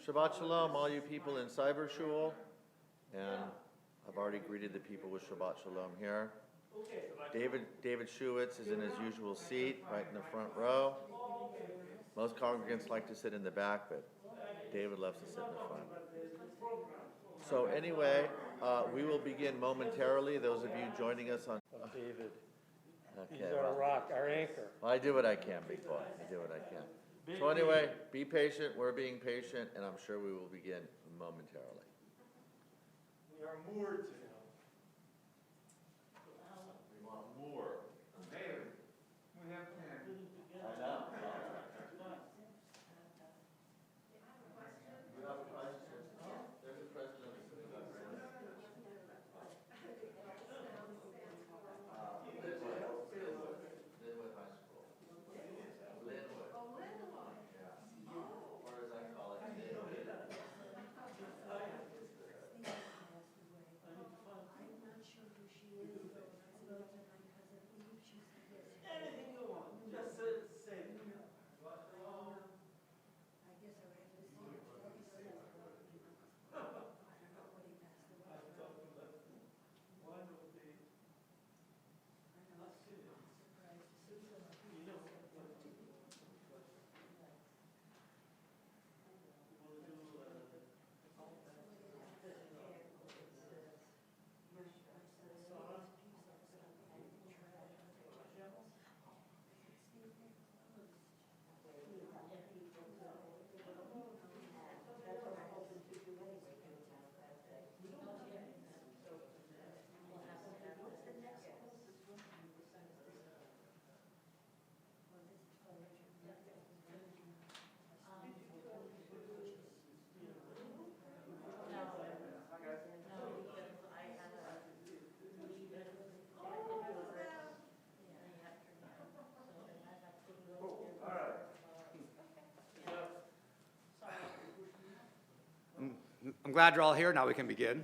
Shabbat Shalom, all you people in Cyber Shul. And I've already greeted the people with Shabbat Shalom here. David Schuetz is in his usual seat, right in the front row. Most congregants like to sit in the back, but David loves to sit in the front. So anyway, we will begin momentarily. Those of you joining us on... David. Okay, He's our rock, our anchor. I do what I can, big boy. I do what I can. So anyway, be patient. We're being patient, and I'm sure we will begin momentarily. We are moored to him. We want more. David, we have 10. I know. You have a question? There's a question on the synagogue right now. Linwood High School. Linwood. Oh, Linwood. Yeah. Or as I call it, Linwood. I'm not sure who she is. It's about my cousin Eve. She's Anything you want, just say it. I guess I would have to see her. I don't know when he passed away. One would be, I know. I'm surprised to see her. I'm glad you're all here. Now we can begin.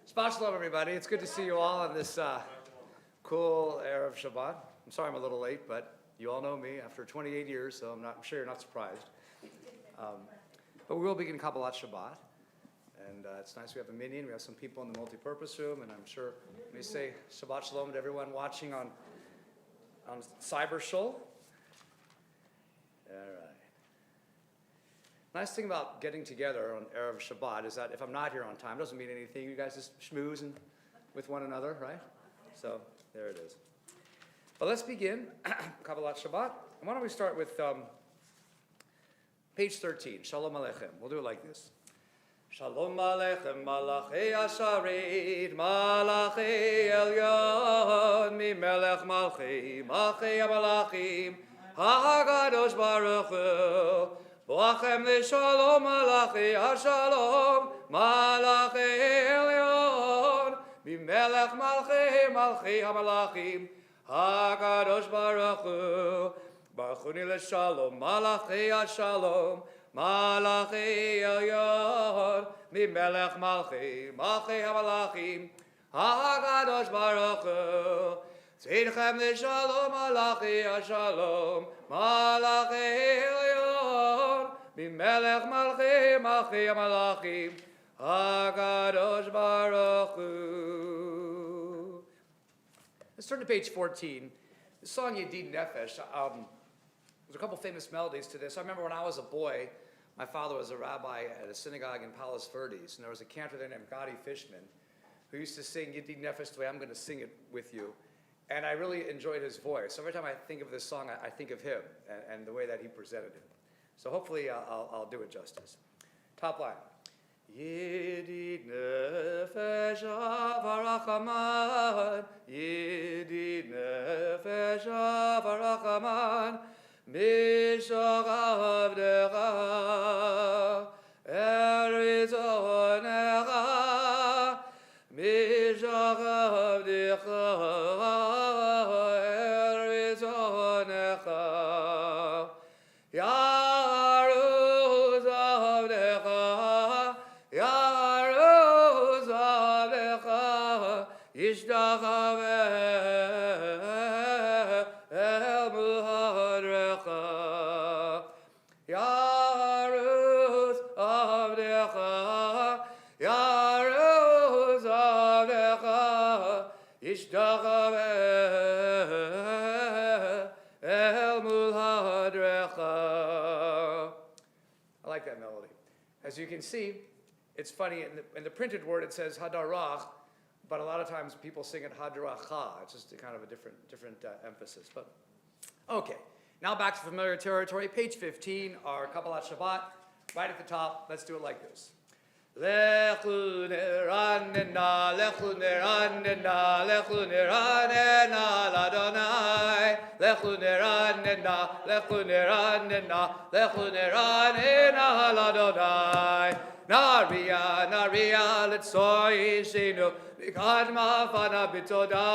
Shabbat Shalom, everybody. It's good to see you all on this cool Erev Shabbat. I'm sorry I'm a little late, but you all know me after 28 years, so I'm sure you're not surprised. But we will begin Kabbalat Shabbat. And it's nice we have a minyan. We have some people in the multi-purpose room, and I'm sure let me say Shabbat Shalom to everyone watching on Cyber Shul. All right. Nice thing about getting together on Erev Shabbat is that if I'm not here on time, it doesn't mean anything. You guys just schmooze with one another, right? So there it is. But let's begin Kabbalat Shabbat. And why don't we start with page 13, Shalom Aleichem. We'll do it like this. Shalom Aleichem, Malachei Asharit, Malachei Elyon, Mimelech Malchei, Malchei HaMalachim, HaKadosh Baruch Hu, Boachem L'Shalom Malachei HaShalom, Malachei Elyon, Mimelech Malchei, Malchei HaMalachim, HaKadosh Baruch Hu, Baruchuni L'Shalom, Malachei HaShalom, Malachei Elyon, Mimelech Malchei, Malchei HaMalachim, HaKadosh Baruch Hu, Tzidchem L'Shalom, Malachei HaShalom, Malachei Elyon, Mimelech Malchei, Malchei HaMalachim, HaKadosh Baruch Hu. Let's turn to page 14. The song Yedid Nefesh. There's a couple famous melodies to this. I remember when I was a boy, my father was a rabbi at a synagogue in Palos Verdes, and there was a cantor there named Gadi Fishman who used to sing Yedid Nefesh the way I'm going to sing it with you. And I really enjoyed his voice. So every time I think of this song, I think of him and the way that he presented it. So hopefully I'll do it justice. Top line. Yedid Nefesh Avarachaman, Yedid Nefesh Avarachaman, Mishach Avdecha, Eretz Onecha, Mishach Avdecha, Eretz Onecha, Yaruz Avdecha, Yaruz Avdecha, Yishtachaveh El Muhadre. Ishtachave el mul hadrecha. I like that melody. As you can see, it's funny, in the printed word it says hadarach, but a lot of times people sing it hadracha. It's just a kind of a different emphasis. But okay, now back to familiar territory. Page 15, our Kabbalat Shabbat, right at the top. Let's do it like this. Lechu neranena, lechu neranena, lechu neranena l'Adonai. Lechu neranena, lechu neranena, lechu neranena l'Adonai. Naria, naria, letzoi shenu, mikadma fana bitoda.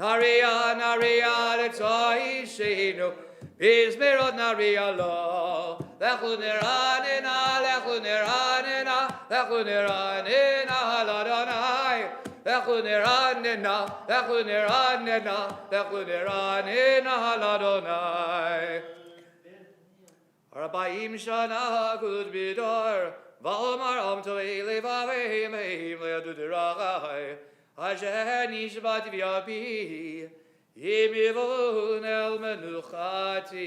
Naria, naria, letzoi shenu, bizmerot naria lo. Lechu neranena, lechu neranena, lechu neranena l'Adonai. Lechu neranena, lechu neranena, lechu neranena l'Adonai. Arbaim shana kud bidor, v'omar am to'ei levavei meim le'adudirachai, asher nishbat v'yapi, yimivon el menuchati.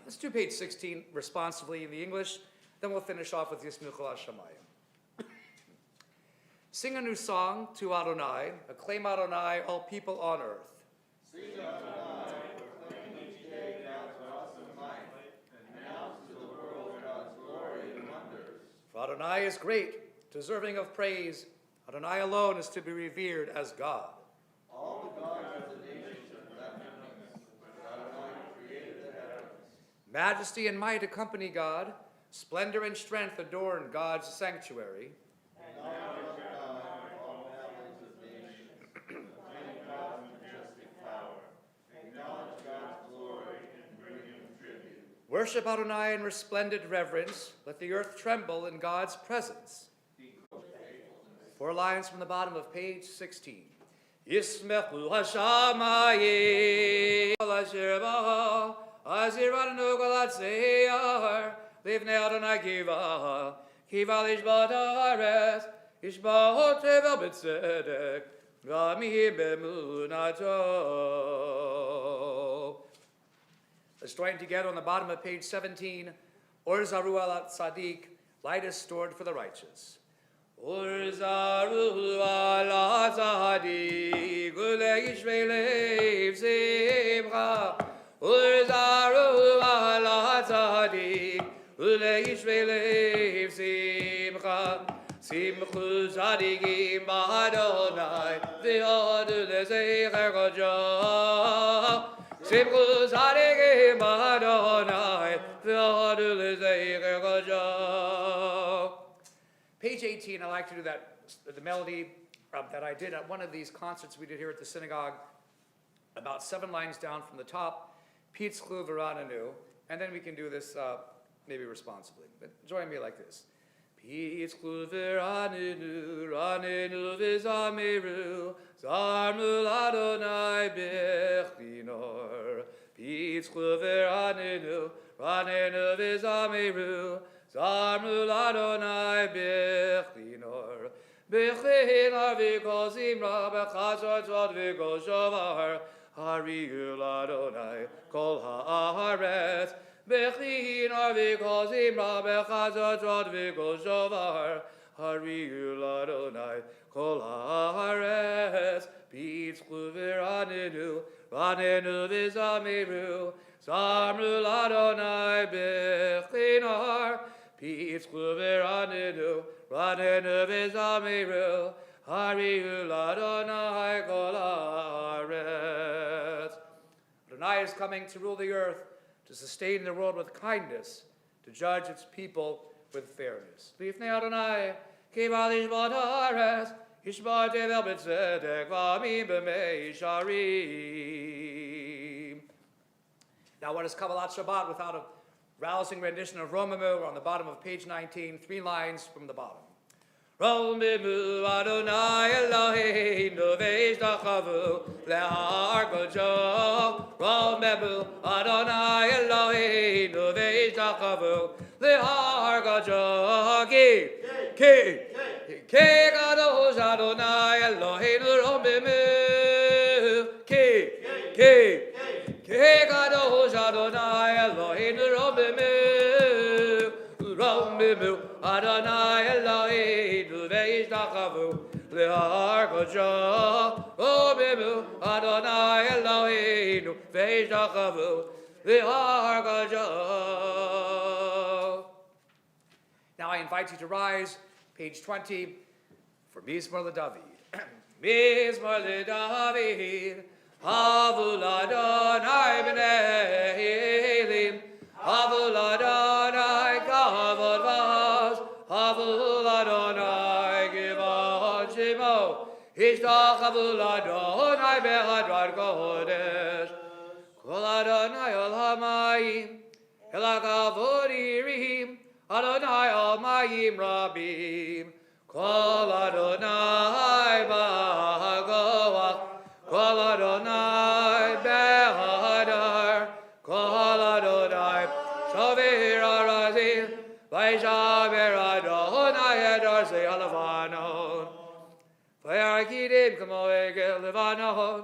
Let's do page 16 responsively in the English, then we'll finish off with Yismuchal Hashemayim. Sing a new song to Adonai, acclaim Adonai, all people on earth. Sing Adonai, proclaim each day God's awesome might, announce to the world God's glory and wonders. For Adonai is great, deserving of praise. Adonai alone is to be revered as God. All the gods of the nations are weapons, but Adonai created the heavens. Majesty and might accompany God. Splendor and strength adorn God's sanctuary. Acknowledge God, all families of nations. Proclaim God's majestic power. Acknowledge God's glory and bring him tribute. Worship Adonai in resplendent reverence. Let the earth tremble in God's presence. 4 lines from the bottom of page 16. Yismechu hashamayim asher b'ha aziranu galatzeyar livnei Adonai kiva lishbat haaretz yishba'ot tevel b'tzedek v'amihim b'emunato. Let's join together on the bottom of page 17. Or zaru al tzaddik, light is stored for the righteous. Urzaru ala tzaddik, uleish velev zimcha. Urzaru ala tzaddik, uleish velev zimcha. Simchu tzaddikim b'Adonai, v'yodu lezecher kodsho. Simchu tzaddikim b'Adonai, v'yodu lezecher kodsho. Page 18, I like to do the melody that I did at one of these concerts we did here at the synagogue, about 7 lines down from the top, Pitzchlu v'ranenu, and then we can do this maybe responsibly. But join me like this. Pitzchlu v'ranenu, ranenu v'zameru, zarmu l'Adonai b'chinor. Pitzchlu v'ranenu, ranenu v'zameru, Zarmu l'Adonai b'chinor, b'chinor v'kol zimra, b'chazor tzod v'kol shovar, hariu l'Adonai kol haaretz, b'chinor v'kol zimra, b'chazor tzod v'kol shovar, hariu l'Adonai kol haaretz, pitzchlu v'ranenu, ranenu v'zameru, zarmu l'Adonai b'chinor, Pitzchlu v'ranenu, ranenu v'zameru, hariu l'Adonai kol haaretz. Adonai is coming to rule the earth, to sustain the world with kindness, to judge its people with fairness. Lifnei Adonai, kiva lishbat haaretz, yishbat tevel b'tzedek, v'amim b'mei sharim. Now, what is Kabbalat Shabbat without a rousing rendition of Romamu? We're on the bottom of page 19, 3 lines from the bottom. Romamu Adonai Eloheinu ve'ishtachavu le'har kodsho. Romamu Adonai Eloheinu ve'ishtachavu le'har kodsho. Ki Ke Kadosh Adonai Eloheinu Romemu. Ke Kadosh Adonai Eloheinu Romemu. Romemu Adonai Eloheinu Ve'ishtachavu Le'har Kodsho. Romemu Adonai Eloheinu Ve'ishtachavu Le'har Kodsho. Now I invite you to rise, page 20, for Mizmor LeDavid. Mizmor LeDavid, Havul Adonai b'nei Elim, Havul Adonai kavod vaz, Havul Adonai givon shemo, Hishtachavul Adonai behadrat kodesh, Kol Adonai ol hamayim, El hakavod irim, Adonai Almayim Rabim, Kol Adonai Ba'agoach, Kol Adonai Behadar, Kol Adonai Shavir Arazim, Vaishaver Adonai Edar Se Alavanon, Vayakidim Kamo Egel Levanon,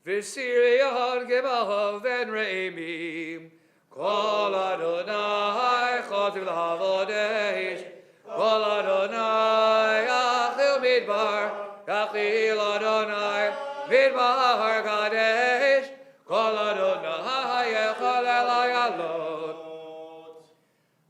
Visirion Gebahav Ben Reimim, Kol Adonai Chotiv L'Havodesh, Kol Adonai Achil Midbar, Achil Adonai Midbar Kadesh, Kol Adonai Echol Elai Alot,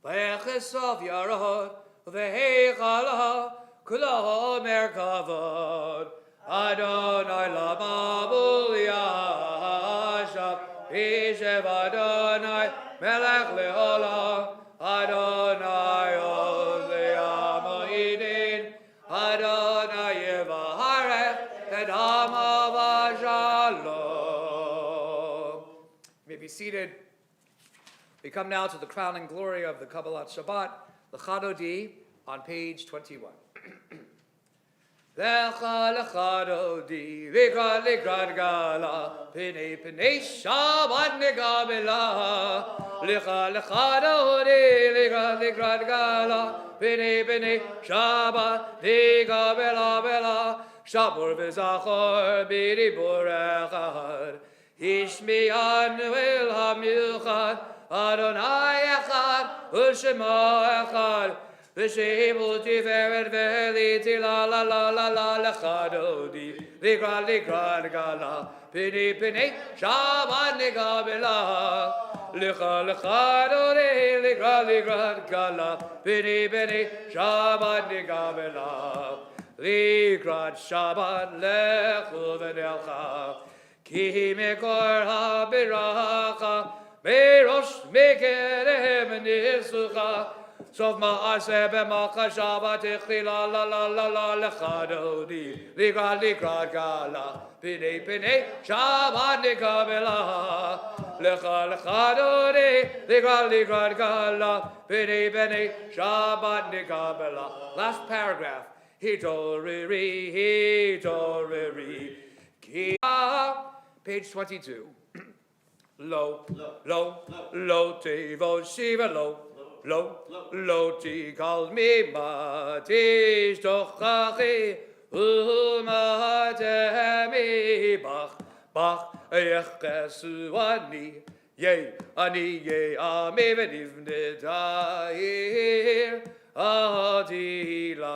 V'echesov Yarod, V'heichalo, Kulo Mer Kavod, Adonai Lamabul Yashav, Yishev Adonai Melech Leolam, Adonai Od Le'amoidin, Adonai Yevaharech Edamav Shalom. You may be seated. We come now to the crowning glory of the Kabbalat Shabbat, the Chadodi, on page 21. Lecha lechadodi, likad gala, pene Shabbat negabela. Lecha lechadodi, likad gala, pene Shabbat negabela bela. Shabur v'zachor b'dibur echad, Ishmi'anu el hamilchad, Adonai echad, u'shemo echad. V'shebul tiferet v'eliti la la la la la lechadodi, likad gala, pene Shabbat negabela. Lecha lechadodi, likad gala, pene Shabbat negabela. Likad Shabbat lechu v'nelcha, ki mekor ha'biracha, merosh mekerem nisucha. Sof ma'aseh b'malcha Shabbat ichli la la la la la lechadodi, likad gala, pene Shabbat negabela. Lecha lechadodi, likad gala, pene Shabbat negabela. Last paragraph. Hitoriri, ki. Page 22. Lo, tevo shiva lo, ti kal mi matish tochachi, umatemi bach, yechesu ani, ami venivne ta'ir, Adila,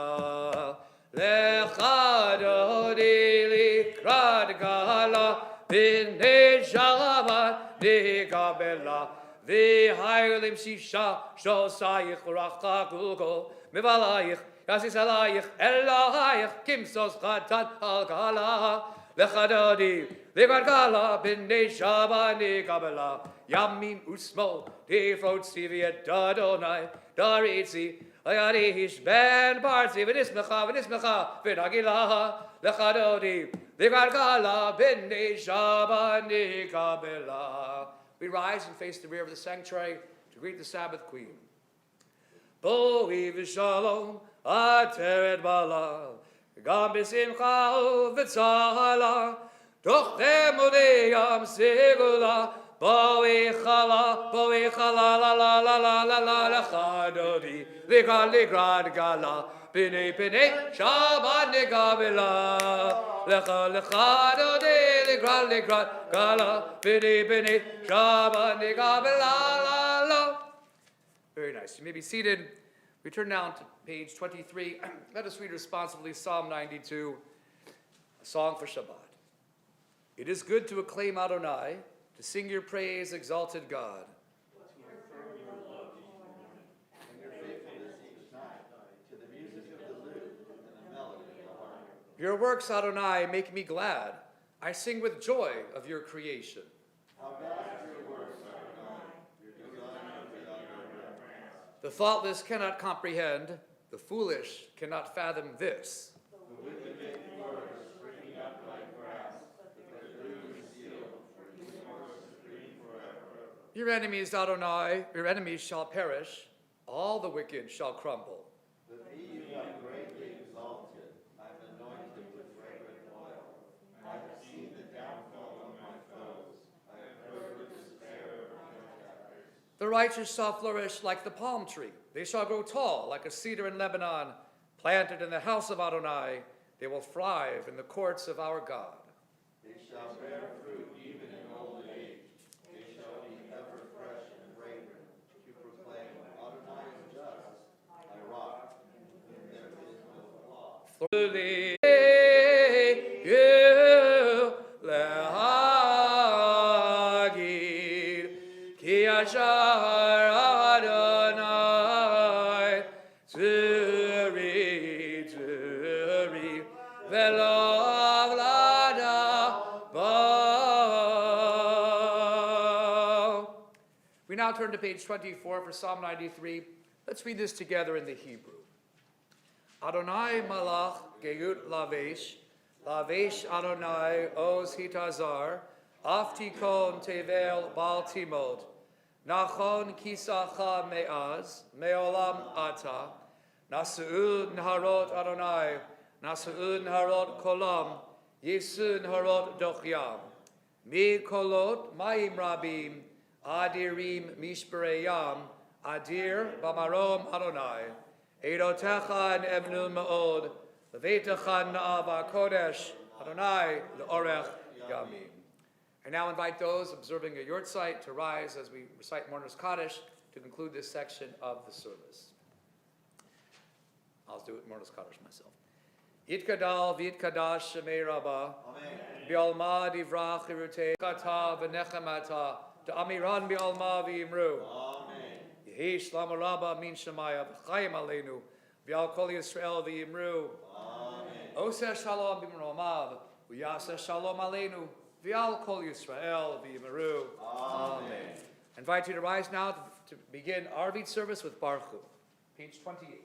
lechadodi likad gala, b'nei Shabbat negabela, v'haylim shisha shosayich rachakuko, mivalayich yasisalayich elohayich kimsos chatan al gala, lechadodi likad gala, b'nei Shabbat negabela, yamim usmo defrot siviet Adonai daritzi. Ayarish ben parzi v'nismecha v'nagilaha lechadodi likad gala b'nei Shabbat negabela. We rise and face the rear of the sanctuary to greet the Sabbath Queen. Boi v'shalom ateret bala gam b'simcha v'tzahala toch temudei yam segula boi chala la la la la la la lechadodi Legrad, legrad, gala. Bene, bene, Shabbat negabela. Lecha, lecha, dode, legrad, legrad, gala. Bene, bene, Shabbat negabela, la, la. Very nice. You may be seated. We turn now to page 23. Let us read responsibly Psalm 92, a song for Shabbat. It is good to acclaim Adonai, to sing your praise, exalted God. Your works, Adonai, make me glad. I sing with joy of your creation. The thoughtless cannot comprehend, the foolish cannot fathom this. Your enemies, Adonai, your enemies shall perish, all the wicked shall crumble. But me you have greatly exalted, I have anointed with fragrant oil. I have seen the downfall of my foes, I have heard the despair of my attackers. The righteous shall flourish like the palm tree. They shall grow tall like a cedar in Lebanon. Planted in the house of Adonai, they will thrive in the courts of our God. They shall bear fruit even in old age. They shall be ever fresh and fragrant, to proclaim Adonai is just, my rock, and there is no flaw. We now turn to page 24 for Psalm 93. Let's read this together in the Hebrew. Adonai malach geut lavesh, lavesh Adonai oz hitazar, aftikon tevel bal timod, nachon kisacha me'az, me'olam ata, nasu'ud nharot Adonai, nasu'ud nharot kolam, yesu nharot dochyam, mi kolot ma'im rabim, adirim mishbereyam, adir bamarom Adonai, Eidotechan evnul ma'od, levetechan na'ava kodesh, Adonai le'orech yamim. I now invite those observing a yurt site to rise as we recite Mourner's Kaddish to conclude this section of the service. I'll do it Mourner's Kaddish myself. Yitkadal v'yitkadash shemei rabbah, bi'alma divrach irutei kata v'nechemata, da'amiran bi'alma v'yimru. Yehi shlam rabba min shemaya v'chayim aleinu v'al kol Yisrael v'yimru. Oseh shalom b'mromav v'yaseh shalom aleinu v'al kol Yisrael v'yimru. Amen. I invite you to rise now to begin our Arvit service with Baruch Hu. Page 28.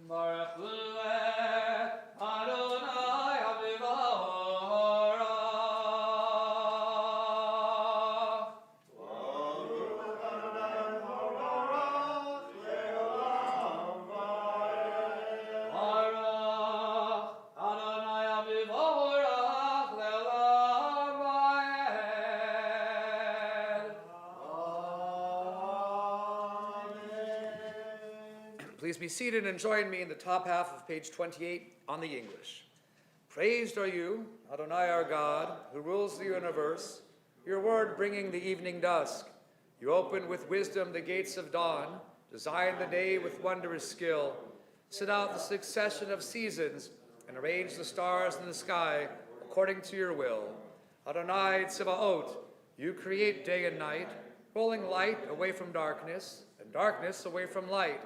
Baruch Hu Adonai Aviva. Please be seated and join me in the top half of page 28 on the English. Praised are you, Adonai our God, who rules the universe, your word bringing the evening dusk. You opened with wisdom the gates of dawn, designed the day with wondrous skill, set out the succession of seasons, and arranged the stars in the sky according to your will. Adonai Tzivaot, you create day and night, rolling light away from darkness, and darkness away from light.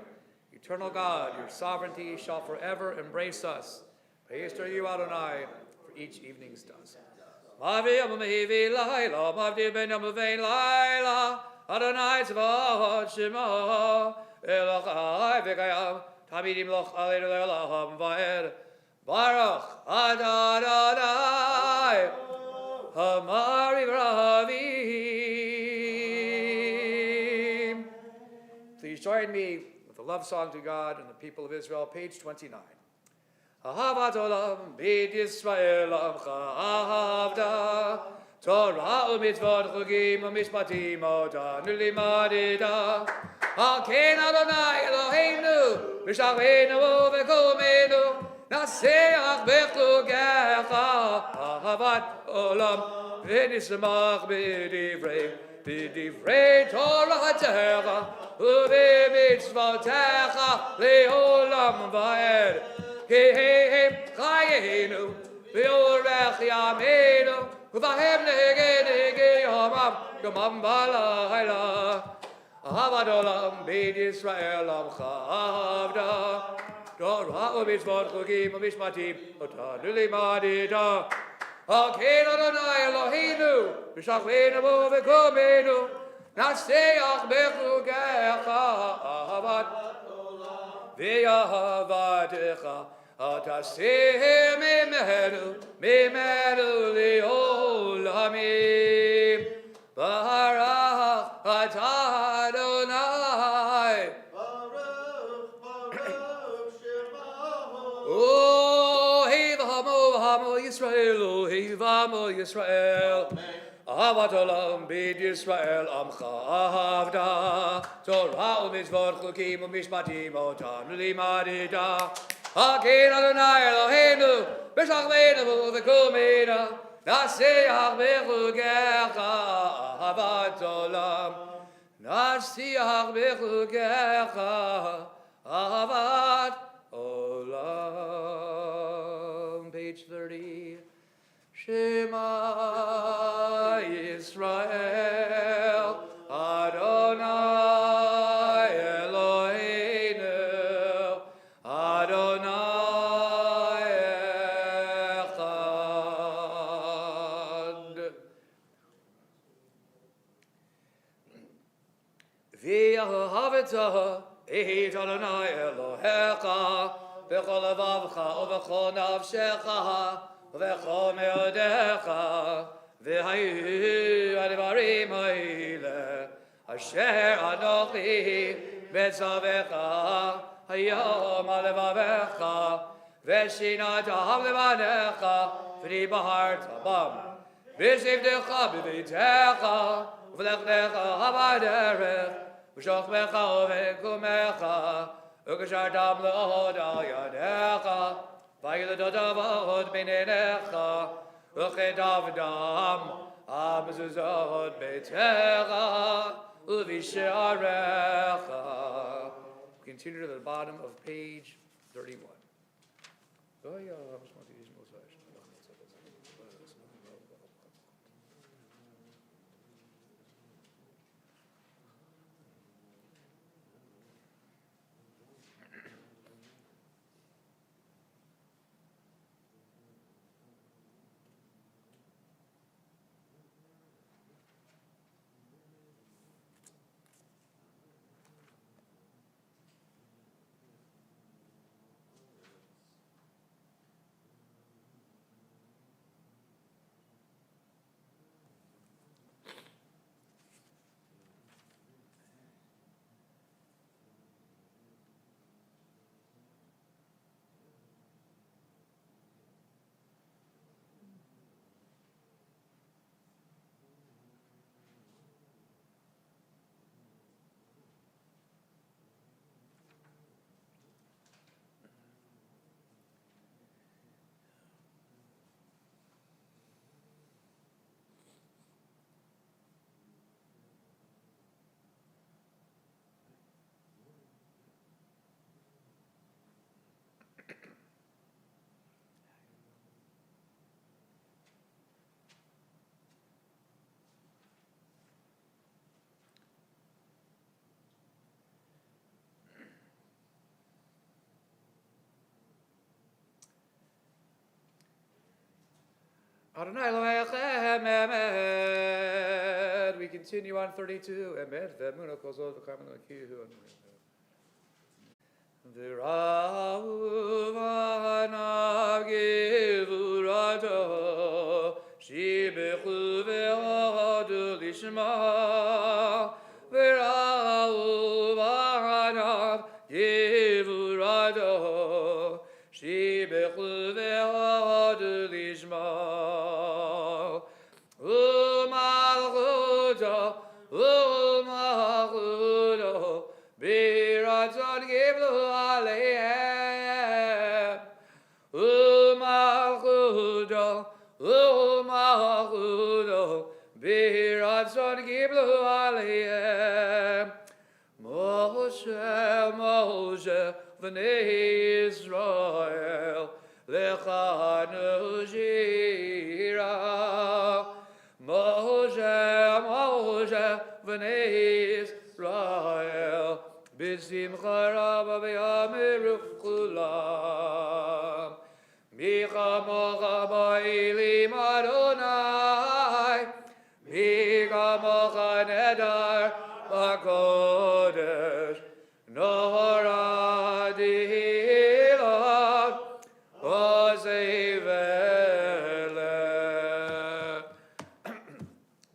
Eternal God, your sovereignty shall forever embrace us. Praised are you, Adonai, for each evening's dusk. Adonai tzvaot shema elachai v'kayam tamidim loch aleinu le'olam va'ed Baruch Adonai Hamari B'Ravim. Please join me with the love song to God and the people of Israel, page 29. Ahavat olam beit Yisrael amcha ahavda Torah u'mitzvot chugim u'mishpatim otanu limadida Aken Adonai Eloheinu, V'shachvenu v'kumenu, Naseach b'chlugecha, Ahavat olam, V'nismach b'divrei Toratecha, U'b'mitzvotecha, Le'olam va'ed, Kehem chayenu, V'yorech yameinu, U'vahem nege yomam, Yomam v'layla, Ahavat olam, B'd Yisrael amcha avda, Torah u'mitzvot chukim u'mishpatim, Otanu limadida. Aken Adonai Eloheinu, V'shachvenu v'kumenu, Naseach b'chlugecha, Ahavat v'yahavatecha, Ataseh mimenu li'olamim, Barach atah Adonai. Oh, hey v'hamo Yisrael, oh, hey v'hamo Yisrael. Ahavat olam b'd Yisrael amcha avda. Torah u'mitzvot chukim u'mishpatim otanu limadida. Aken Adonai Eloheinu, v'shachvenu v'kumenu, Naseach b'chlugecha, Ahavat olam. Naseach b'chlugecha, Ahavat olam. Page 30. Shema Yisrael, Adonai Eloheinu, Adonai echad. V'yahaveta et Adonai Elohecha, v'chol levavcha u'v'chol nafshecha, v'chol meodecha, v'hayu advarim ha'ile, asher anochi betzavecha, hayom alevavecha, v'shinatav levanecha, v'nibahart bam, v'shivdecha b'vitecha, v'lechnecha ha'baderech, v'shochmecha u'v'kumecha, u'kashartam le'od al yadecha, v'yilodotavot b'neinecha, u'chedavdam, amzuzot betecha, u'visharecha. Continue to the bottom of page 31. Adonai Elohechem Emet. We continue on 32. Emet v'emunah kol zot v'karmen l'kihu. V'ra'u v'hanav gevurato shibechu v'hodu lishma. V'ra'u v'hanav gevurato shibechu v'hodu lishma. U'mahudo biratzon giblu aliyem. Moshe, Moshe, v'nei Israel, lechanu shira. Moshe, Moshe, v'nei Israel, b'simcha rabba v'yamiru kulam. Micha mocha ba'ilim Adonai, Micha mocha nedar b'kodesh, Nora dihilot, ozevele.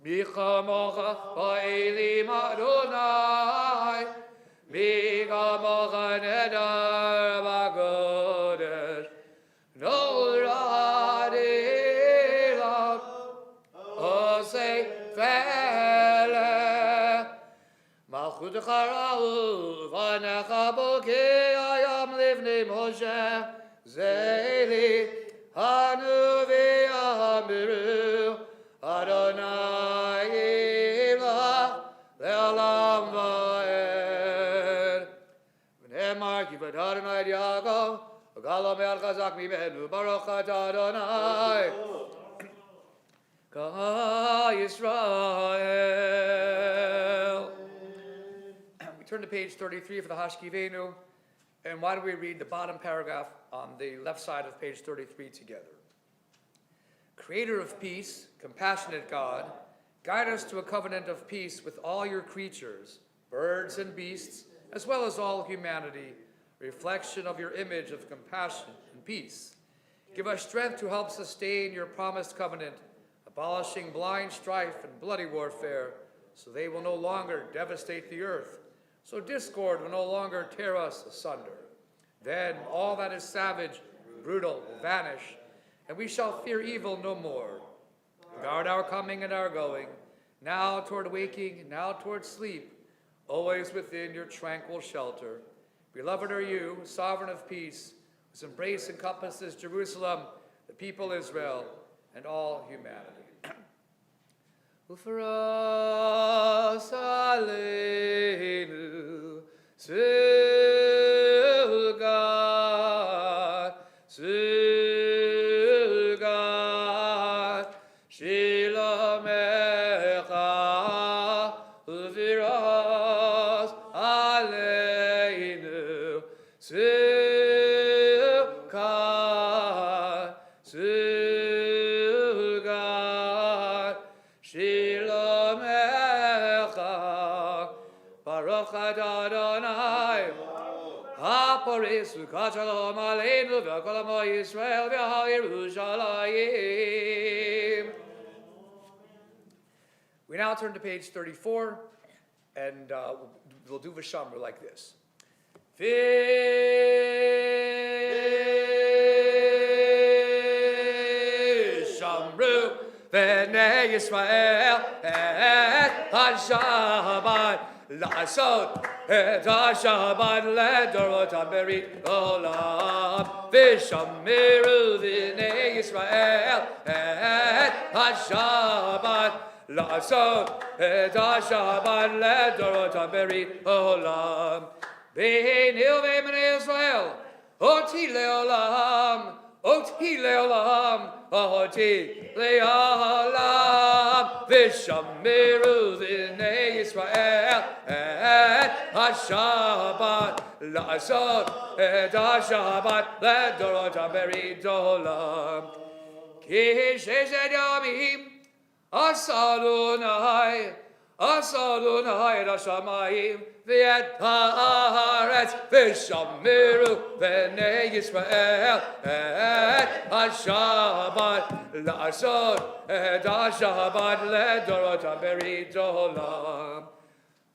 Micha mocha ba'ilim Adonai, Micha mocha nedar b'kodesh, Nora dihilot, ozevele. Malchut Charau, Vanecha Bokeh, Ayam Livnei Moshe, Zeli, Hanu v'Yamiru, Adonai Yimlach, Le'olam va'ed. V'nemar ki v'ad Adonai Yaakov, V'galam el chazak mimenu, Baruch atah Adonai, Ka Yisrael. We turn to page 33 for the Hashkivenu, and why don't we read the bottom paragraph on the left side of page 33 together? Creator of peace, compassionate God, guide us to a covenant of peace with all your creatures, birds and beasts, as well as all humanity, reflection of your image of compassion and peace. Give us strength to help sustain your promised covenant, abolishing blind strife and bloody warfare, so they will no longer devastate the earth, so discord will no longer tear us asunder. Then all that is savage and brutal will vanish, and we shall fear evil no more. Guard our coming and our going, now toward waking, now toward sleep, always within your tranquil shelter. Beloved are you, sovereign of peace, whose embrace encompasses Jerusalem, the people Israel, and all humanity. Ufras aleinu, Sugat, Sugat, Shilamecha, Ufras aleinu, Sugat, Sugat, Shilamecha, Baruch atah Adonai, HaPorei Sukkot Shalom Aleinu v'Kol Amo Yisrael v'Hal Yerushalayim. We now turn to page 34, and we'll do Vishamru like this. Vishamru v'nei Yisrael et HaShabbat La'asot et HaShabbat le'dorotam berit olam V'shamiru v'nei Yisrael et HaShabbat La'asot et HaShabbat le'dorotam berit olam V'heinil v'emenei Yisrael Oti le'olam Oti le'olam Oti le'olam V'shamiru v'nei Yisrael et HaShabbat La'asot et HaShabbat le'dorotam berit olam Ki sheshet yamim Asadonai Asadonai et hashamayim v'et haaretz v'shamiru v'nei Yisrael et HaShabbat la'asot et HaShabbat le'dorotam berit olam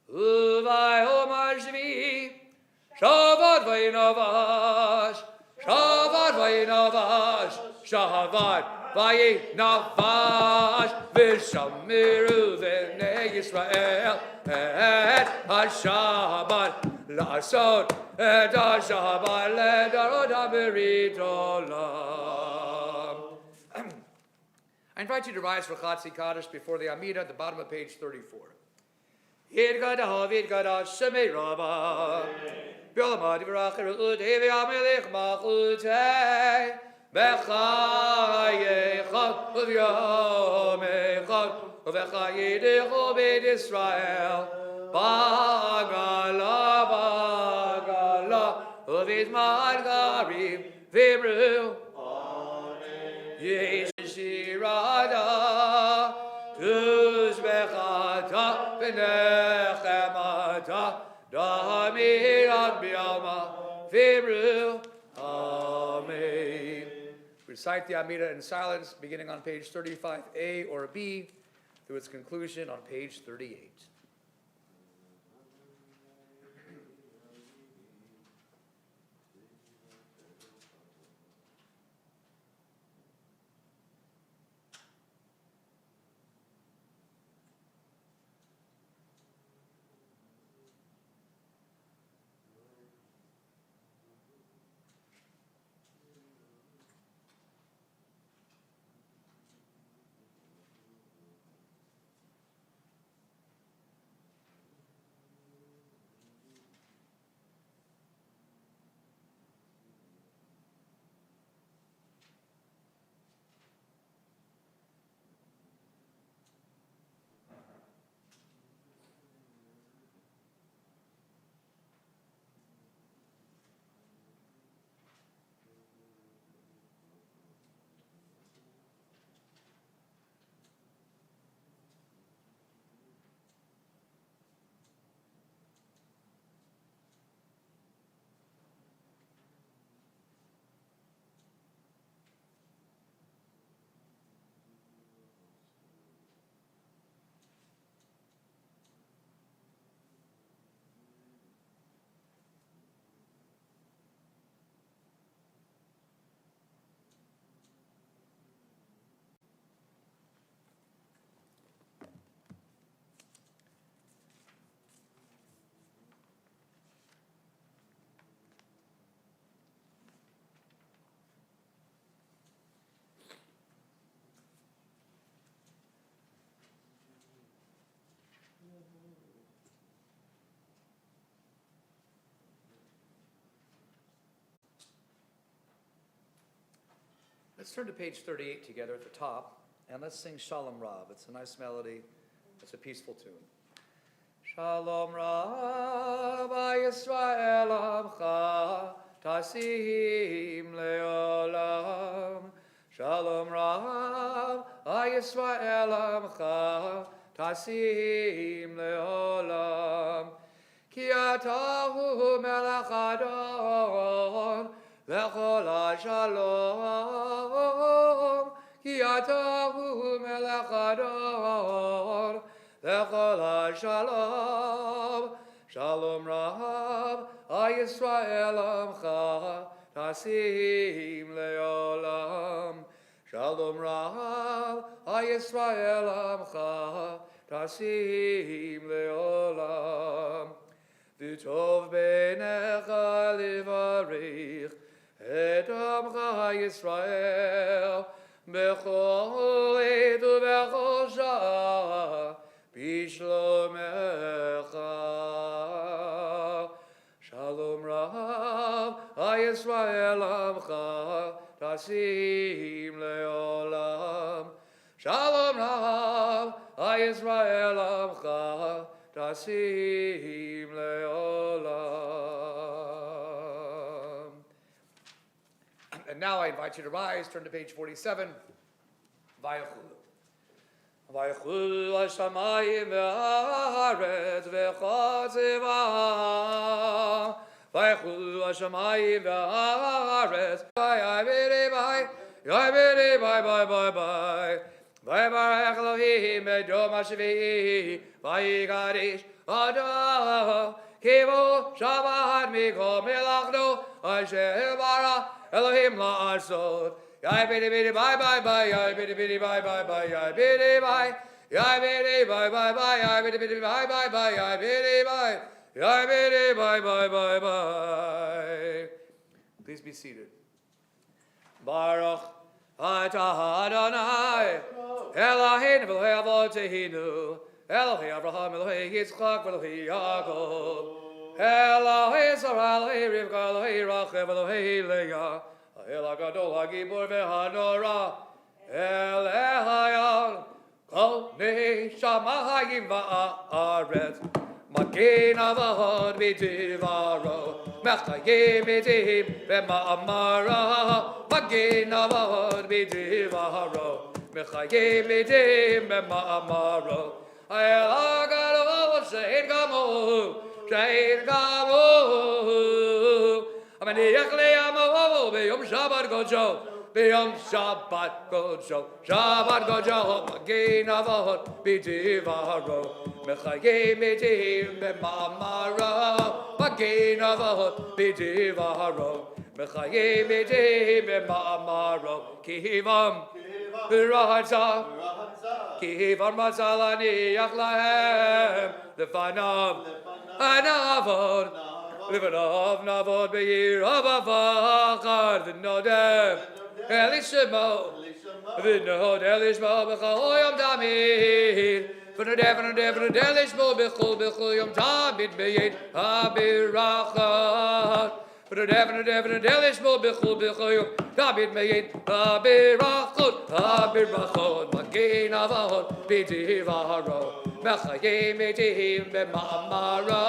Uvayom hashvi Shabbat v'yinavash Shabbat v'yinavash Shabbat v'yinavash v'shamiru v'nei Yisrael et HaShabbat la'asot et HaShabbat le'dorotam berit olam. I invite you to rise for Chatzi Kaddish before the Amida at the bottom of page 34. Yidgadah, Yidgadah, Shemei Rabbah. B'olamad Yivracher U'devi Amelech Machutei. B'chayechad U'vyomechad U'v'chayidecho B'et Yisrael. Bagala, Bagala U'v'izman Garim V'imru. Yeshirada, Tuzbechata, Benechemata, Damiran Bialma, Vibru, Amen. Recite the Amida in silence, beginning on page 35A or B, through its conclusion on page 38. Let's turn to page 38 together at the top, and let's sing Shalom Rav. It's a nice melody. It's a peaceful tune. Shalom Rav, Yisrael Amcha, Tasim Leolam. Shalom Rav, Yisrael Amcha, Tasim Leolam. Ki atahu melech Adon, V'chol ha-shalom, ki atahu melech Adon, v'chol ha-shalom. Shalom Rav, Yisrael Amcha, Tasim leolam. Shalom Rav, Yisrael Amcha, Tasim leolam. V'tov beinecha livarich, et Amcha Yisrael, bechol עת ובכל שעה, בשלומך. Shalom Rav, Yisrael Amcha, Tasim leolam. Shalom Rav, Yisrael Amcha, Tasim leolam. And now I invite you to rise, turn to page 47. Vayachulu. Vayachulu hashamayim ve'haaretz v'chatzivah. Vayachulu hashamayim ve'haaretz. Bye, bye, bye, bye, bye. Vayvarech Elohim et Yom HaShvi'i, Vayigadish Ado, Kivu Shabbat Mikol Melachnu, Asher Bara Elohim La'asot. Yai bidi bidi bye bye bye, yai bidi bidi bye bye bye, yai bidi bye, yai bidi bye bye bye, yai bidi bidi bye bye bye, yai bidi bye, yai bidi bye bye bye bye. Please be seated. Baruch Ata Adonai, Eloheinu v'Elohei Avotehinu, Elohei Abraham, Elohei Yitzchak, Elohei Yaakov, Elohei Sarah, Elohei Rivka, Elohei Rachel, Elohei Leah, El HaGadol HaGibor v'Hanora, El Ehayal, Kol Neshamahayim va'aretz, Magen Avod B'Divaro, Mechayim B'Divim B'Ma'amara, Magen Avod B'Divaro, Mechayim B'Divim B'Ma'amara, El HaGadol Shein Gamu, Shein Gamu, Amaniach Le'Amo B'Yom Shabbat Gojo, B'Yom Shabbat Gojo, Shabbat Gojo, Magen Avod B'Divaro, Mechayim B'Divim B'Ma'amara, Magen Avod B'Divaro, Mechayim B'Divim B'Ma'amara, Kivam B'Rahatza, Kivam Matzalaniach Lahem, Lefanam Anavod, Lefanam Navod Be'ir Avavachar, V'Nodem Elishmo, V'Nod Elishmo B'Chol Yom Tamid, V'Nodem Elishmo B'Chol Yom Tamid Be'yin HaBirachot, V'Nodem Elishmo B'Chol Yom Tamid Be'yin HaBirachot, HaBirachot, Magen Avod B'Divaro, Mechayim B'Divim B'Ma'amara,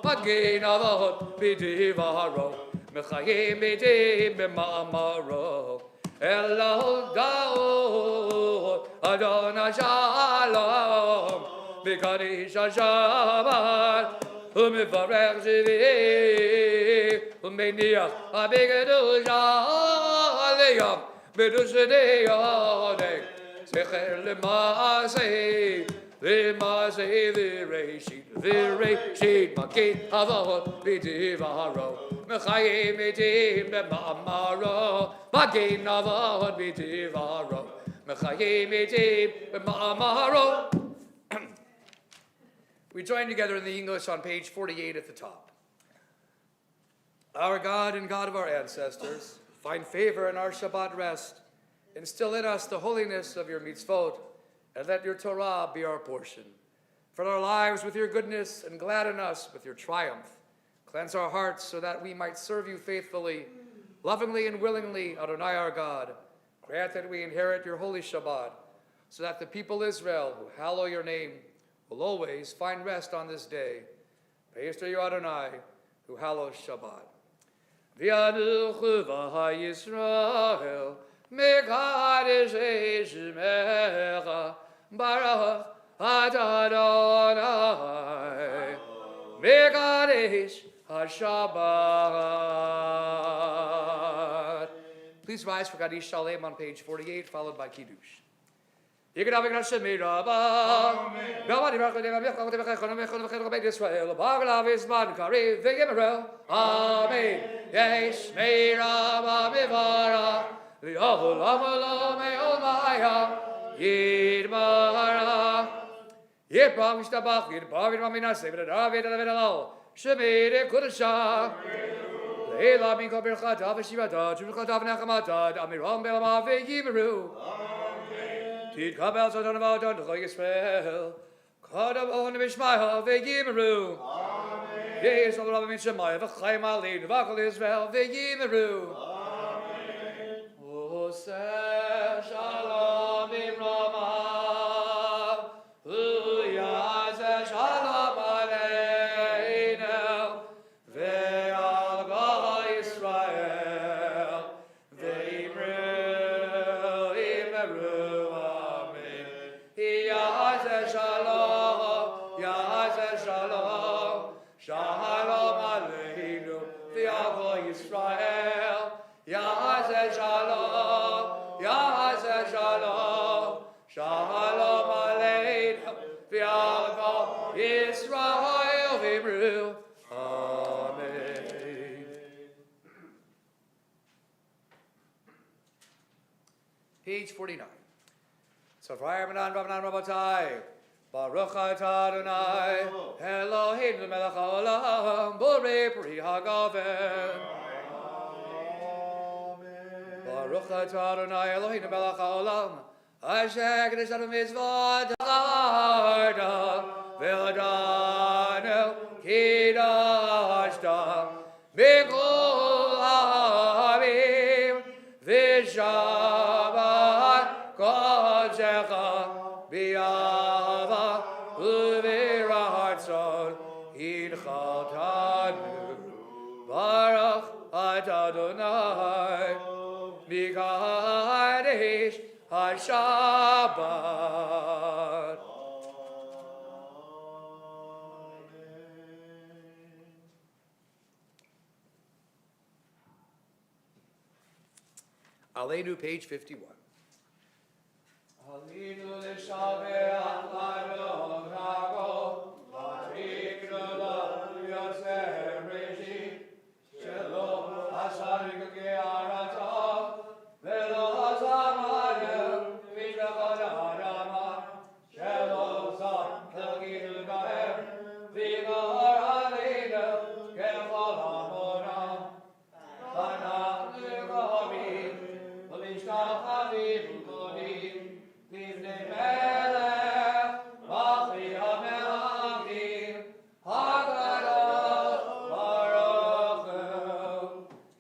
Magen Avod B'Divaro, Mechayim B'Divim B'Ma'amara, Elol Daod, Adonai Shalom, B'Kadosh HaShabbat, U'Mevarech Zivim, U'Meniach HaBegedosh Aliyam, B'Dushnei Yodek, Zecher L'Maaseh, V'Reshit, Magen Avod B'Divaro, Mechayim B'Divim B'Ma'amara, Magen Avod B'Divaro, Mechayim B'Divim B'Ma'amara. We join together in the English on page 48 at the top. Our God and God of our ancestors, find favor in our Shabbat rest, instill in us the holiness of your mitzvot, and let your Torah be our portion. Fill our lives with your goodness and gladden us with your triumph. Cleanse our hearts so that we might serve you faithfully, lovingly and willingly, Adonai our God. Grant that we inherit your holy Shabbat, so that the people Israel, who hallow your name, will always find rest on this day. Praise to you, Adonai, who hallows Shabbat. V'yaduchu v'ha'Yisrael, Mekadesh Shemecha, Baruch Adonai, Mekadesh HaShabbat. Please rise for Kaddish Shalem on page 48, followed by Kiddush. Yigdav Hashem Mirabah, Gavadi Rakadeva Mecham Tevechon Mechon Mechon Beit Yisrael, Baglav Isman Karev V'Yimerel, Amen. Yesh Mirabah Mivara, V'Yolam Olam Me'olmaya, Yidmara, Yipram Yishtabach, Yidpar Yidmaminaseh, V'David V'Dalal, Shemir Kudusha, Leila Min Kol Birchata V'Shivata, Jumchata V'Nechamata, Amiram Be'Lama V'Yimeru, Tid Kabel Satan V'Adon D'Chol Yisrael, Kadam On V'Shmaya V'Yimeru, Yes, Al Rabbi Min Shemaya V'Chaim Alin V'Achol Yisrael V'Yimeru, Oseh Shalom B'Ramav, U'Yazeh Shalom Aleinu, Ve'al Gal Yisrael, Ve'Yimeru, Amen. Yazeh Shalom, Yazeh Shalom, Shalom Aleinu, Ve'al Gal Yisrael, Yazeh Shalom, Yazeh Shalom, Shalom Aleinu, V'Al Gal Yisrael V'Imru. Amen. Page 49. Safrayim Manan Rabbanan Rabbatai, Baruch atah Adonai, Eloheinu melech haolam, Borei Pri Hagaven. Baruch atah Adonai Eloheinu melech haolam, asher kadosh anu mitzvot ha'arda, ve'adanu kidashta, b'kol ha'amim, v'shabbat kodeshecha, b'yava u'v'ratzon, hidchatanu, Baruch atah Adonai, Mikadesh HaShabbat. Aleinu, page 51. Aleinu l'shabeach l'adon hagol, v'tiknu lo yosef reshit, shelo hasarik ge'aratav, velo hasamadem v'shachad ha'adama, shelo zah l'gidul bahem, v'gor aleinu kechol hamonam, v'anachnu kohabim, v'mishtachavim u'kodim, livnei melech, Machi HaMelachim, HaKadosh Baruch Hu,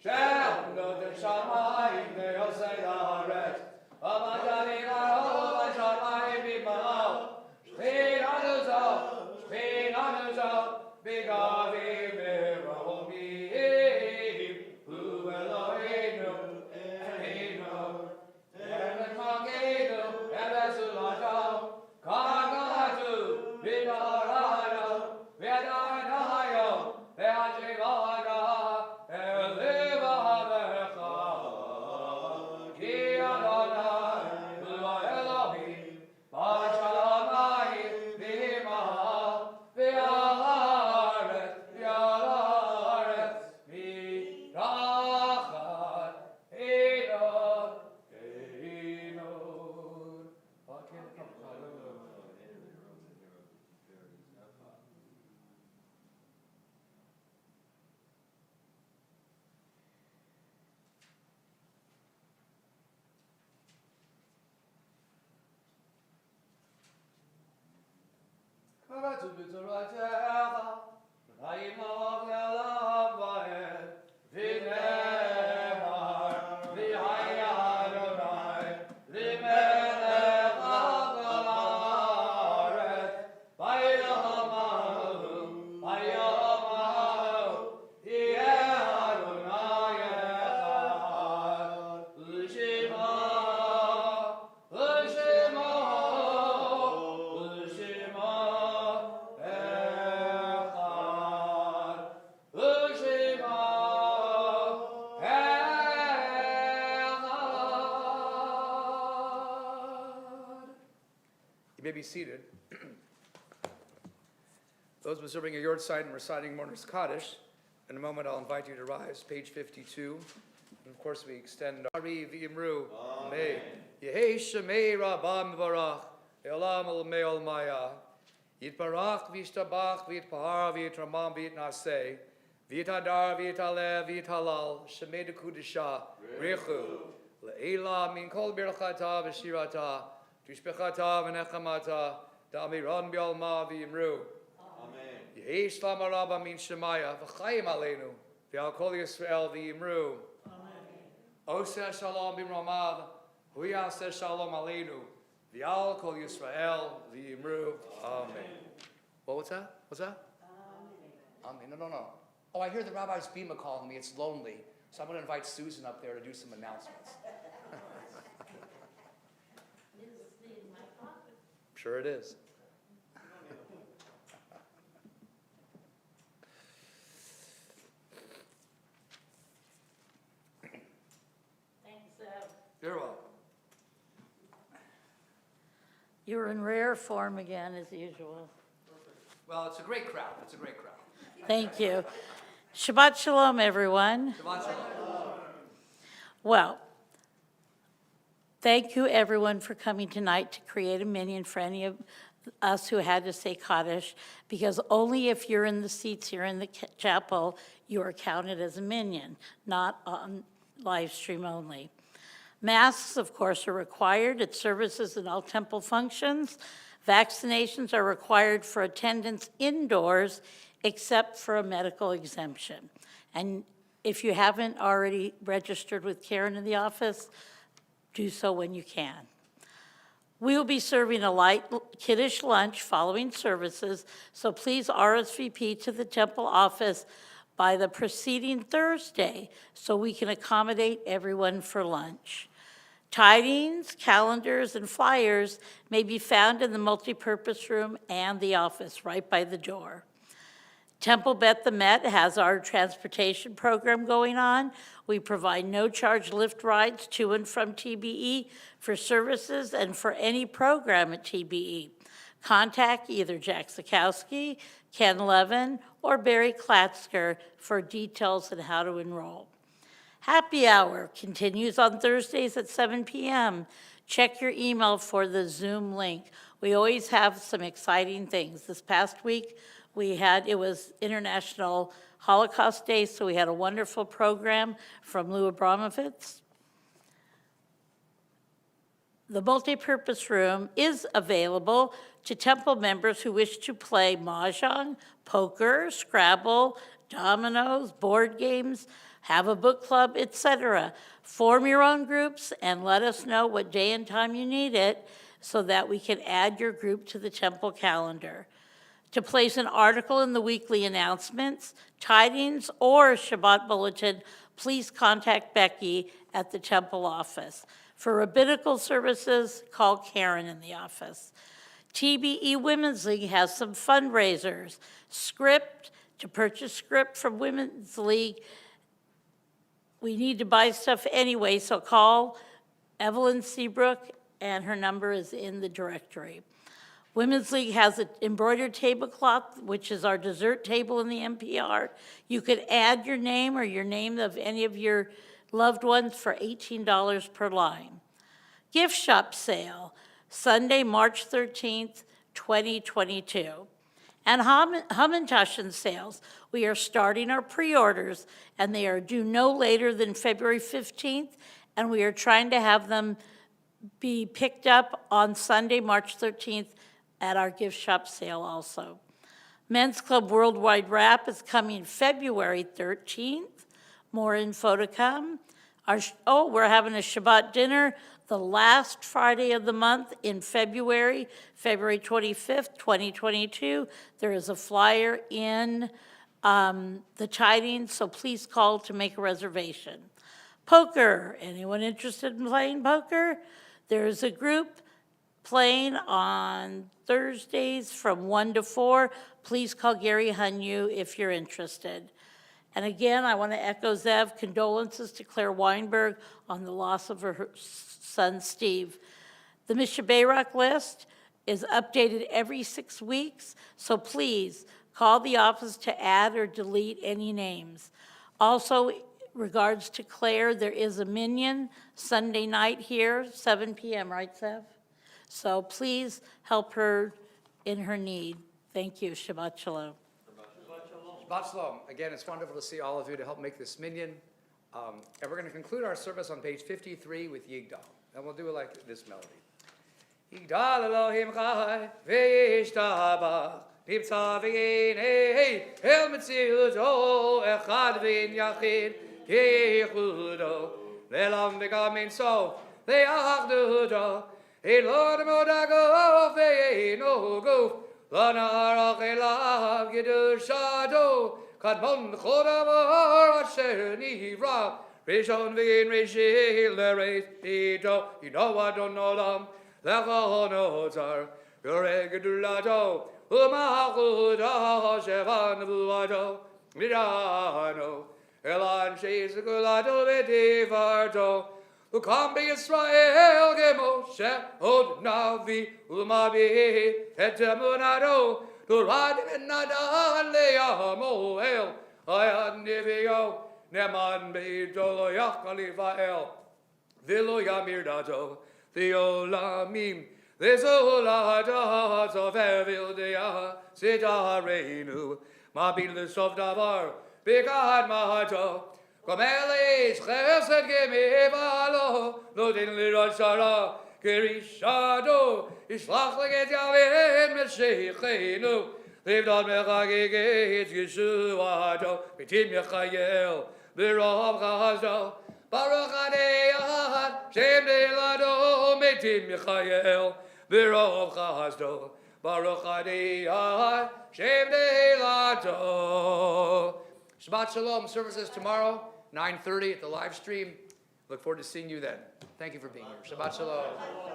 she'amnot shamayim ve'yosei haaretz, v'matanim ha'arov ha'shamayim b'ma'al, shechinanu zot, b'gavim v'romim, hu Eloheinu, Eloheinu, Eloheinu Malkeinu, Eloheinu Zulato, Kagatu, V'Narayno, V'Adonai, V'Hashivada, V'Levahamecha, Ki Adonai, Hu Elohim, B'Shamayim, V'Himahal, V'Haaretz, V'Haaretz, V'Rachat, Einon, Einon. Karatu b'toratecha, v'nayim la'av le'olam va'ed, v'nehar, v'haya Adonai, v'melech ha'kol ha'aretz, v'yilamahu, yeh Adonai echad, u'shema, u'shema, u'shema echad, u'shema echad. You may be seated. Those observing a yard sign and reciting Mourner's Kaddish, in a moment I'll invite you to rise, page 52. And of course we extend Ari v'imru. Amen. Yehei Shemei Rabbah Mevarach, Eolam Olamei Olamaya. Yitbarach v'yishtabach v'yitpahar v'yitramam v'yitnaseh, v'yitadar v'yitalev v'yitalal, Shemei Dekudisha, Richu, Le'ela min kol birchata v'shirata, Tishbechata v'nechamata, Da'amiran b'yalma v'yimru. Yehei Shlomo Rabbah min Shemaya, v'chayim aleinu, v'al kol Yisrael v'yimru. Oseh shalom b'mromav, hu yaseh shalom aleinu, v'al kol Yisrael v'yimru. Amen. What's that? What's that? Amen. No. Oh, I hear the rabbi's bima calling me. It's lonely. So I'm going to invite Susan up there to do some announcements. Sure it is. You're welcome. You're in rare form again, as usual. Well, it's a great crowd. It's a great crowd. Thank you. Shabbat shalom, everyone. Shabbat shalom. Well, thank you, everyone, for coming tonight to create a minyan for any of us who had to say Kaddish, because only if you're in the seats here in the chapel, you are counted as a minyan, not on live stream only. Masks, of course, are required at services and all temple functions. Vaccinations are required for attendance indoors, except for a medical exemption. And if you haven't already registered with Karen in the office, do so when you can. We will be serving a light kiddish lunch following services, so please RSVP to the temple office by the preceding Thursday so we can accommodate everyone for lunch. Tidings, calendars, and flyers may be found in the multipurpose room and the office right by the door. Temple Beth Emet has our transportation program going on. We provide no-charge Lyft rides to and from TBE for services and for any program at TBE. Contact either Jack Sikowski, Ken Levin, or Barry Klatzker for details on how to enroll. Happy Hour continues on Thursdays at 7 p.m. Check your email for the Zoom link. We always have some exciting things. This past week, it was International Holocaust Day, so we had a wonderful program from Lou Abramovitz. The multipurpose room is available to temple members who wish to play mahjong, poker, Scrabble, dominoes, board games, have a book club, etc. Form your own groups and let us know what day and time you need it so that we can add your group to the temple calendar. To place an article in the weekly announcements, tidings, or Shabbat bulletin, please contact Becky at the temple office. For rabbinical services, call Karen in the office. TBE Women's League has some fundraisers. To purchase script from Women's League, we need to buy stuff anyway, so call Evelyn Seabrook, and her number is in the directory. Women's League has an embroidered tablecloth, which is our dessert table in the NPR. You could add your name or your name of any of your loved ones for $18 per line. Gift shop sale, Sunday, March 13th, 2022. And Hamantashen sales. We are starting our pre-orders, and they are due no later than February 15th, and we are trying to have them be picked up on Sunday, March 13th, at our gift shop sale also. Men's Club Worldwide Wrap is coming February 13th. More info to come. We're having a Shabbat dinner the last Friday of the month in February, February 25th, 2022. There is a flyer in the tidings, so please call to make a reservation. Poker, anyone interested in playing poker? There's a group playing on Thursdays from 1 to 4. Please call Gary Hunyu if you're interested. And again, I want to echo Zev, condolences to Claire Weinberg on the loss of her son, Steve. The Mishaberak list is updated every 6 weeks, so please call the office to add or delete any names. Also, regards to Claire, there is a minyan Sunday night here, 7 p.m., right, Zev? So please help her in her need. Thank you. Shabbat Shalom. Shabbat Shalom. Again, it's wonderful to see all of you to help make this minyan. And we're going to conclude our service on page 53 with Yigdal. And we'll do it like this melody. Yigdal Elohim Chai v'yishtabach nibtza v'yinei el metziuto echad v'in yachid yechudo le'lam v'gamin so le'achdudo Elod modago ve'eno go Lanarach elav gedushado kadmon chodamar asher nivra Rishon v'in rishil l'reis ito Yino adon olam lecha nozar Yoreh gedulato u'machudah shevan v'uado Mirano elan sheizgulato v'divarto Ukam Yisrael gemoshe od navi umabi et emunado turad nadan leamo el ayad nivio neman beidolo yachalivael vilo yamirdato theolamim thesoladato vervildia sidarenu mabil sov davar bigad mahato Gomelis, chesed gemevalo, lo din lirashara, gerishado, ishlach leget Yahweh Meshichenu, live on mechagigit Yeshuado, bitim yechayel, birov chazdo, baruch adei Shem deilado, bitim yechayel, birov chazdo, baruch adei Shem deilado. Shabbat Shalom. Services tomorrow, 9:30 at the live stream. Look forward to seeing you then. Thank you for being here. Shabbat Shalom.